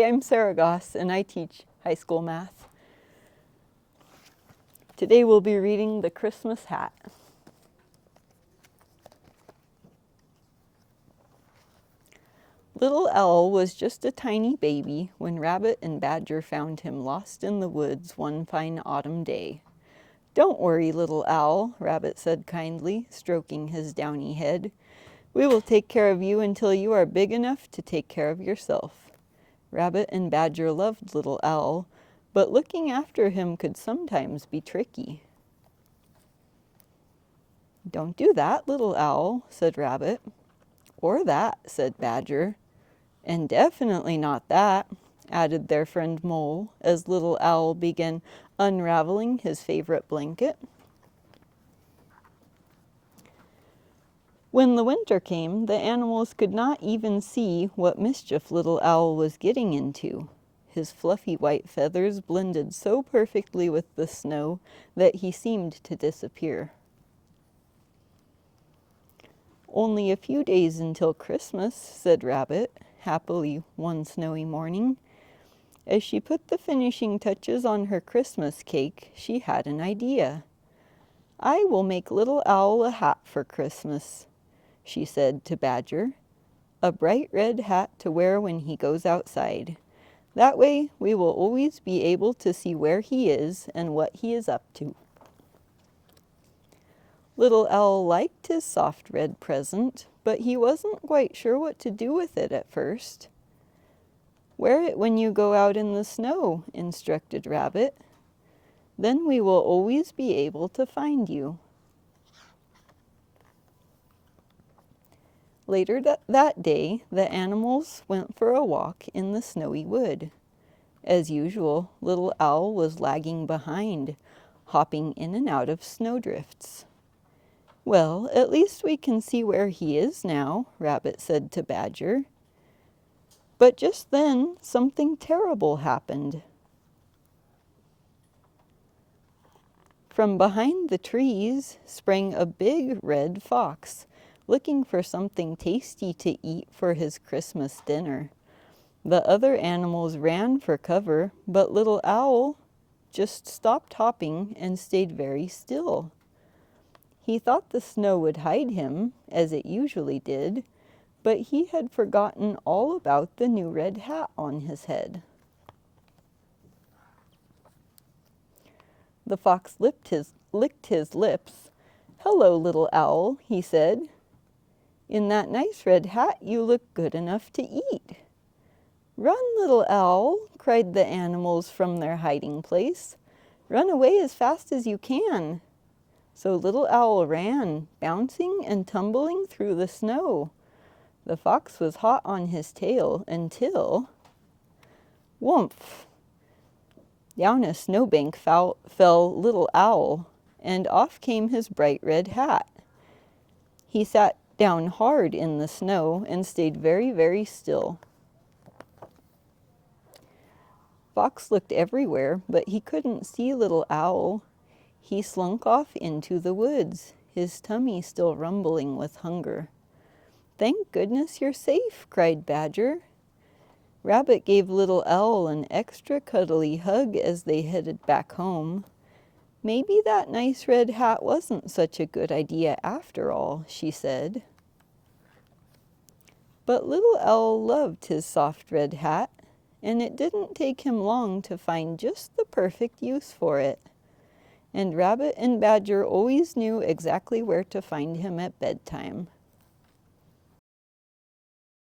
Hi, I'm Sarah Goss, and I teach high school math. Today we'll be reading The Christmas Hat. Little Owl was just a tiny baby when Rabbit and Badger found him lost in the woods one fine autumn day. "Don't worry, Little Owl," Rabbit said kindly, stroking his downy head. "We will take care of you until you are big enough to take care of yourself." Rabbit and Badger loved Little Owl, but looking after him could sometimes be tricky. "Don't do that, Little Owl," said Rabbit. "Or that," said Badger. "And definitely not that," added their friend Mole, as Little Owl began unraveling his favorite blanket. When the winter came, the animals could not even see what mischief Little Owl was getting into. His fluffy white feathers blended so perfectly with the snow that he seemed to disappear. "Only a few days until Christmas," said Rabbit, happily one snowy morning. As she put the finishing touches on her Christmas cake, she had an idea. "I will make Little Owl a hat for Christmas," she said to Badger. "A bright red hat to wear when he goes outside. That way we will always be able to see where he is and what he is up to." Little Owl liked his soft red present, but he wasn't quite sure what to do with it at first. "Wear it when you go out in the snow," instructed Rabbit. "Then we will always be able to find you." Later that day, the animals went for a walk in the snowy wood. As usual, Little Owl was lagging behind, hopping in and out of snowdrifts. "Well, at least we can see where he is now," Rabbit said to Badger. But just then, something terrible happened. From behind the trees sprang a big red fox, looking for something tasty to eat for his Christmas dinner. The other animals ran for cover, but Little Owl just stopped hopping and stayed very still. He thought the snow would hide him, as it usually did, but he had forgotten all about the new red hat on his head. The fox licked his lips. "Hello, Little Owl," he said. "In that nice red hat you look good enough to eat." "Run, Little Owl," cried the animals from their hiding place. "Run away as fast as you can." So Little Owl ran, bouncing and tumbling through the snow. The fox was hot on his tail until, whoomph! Down a snowbank fell Little Owl, and off came his bright red hat. He sat down hard in the snow and stayed very, very still. Fox looked everywhere, but he couldn't see Little Owl. He slunk off into the woods, his tummy still rumbling with hunger. "Thank goodness you're safe," cried Badger. Rabbit gave Little Owl an extra cuddly hug as they headed back home. "Maybe that nice red hat wasn't such a good idea after all," she said. But Little Owl loved his soft red hat, and it didn't take him long to find just the perfect use for it. And Rabbit and Badger always knew exactly where to find him at bedtime.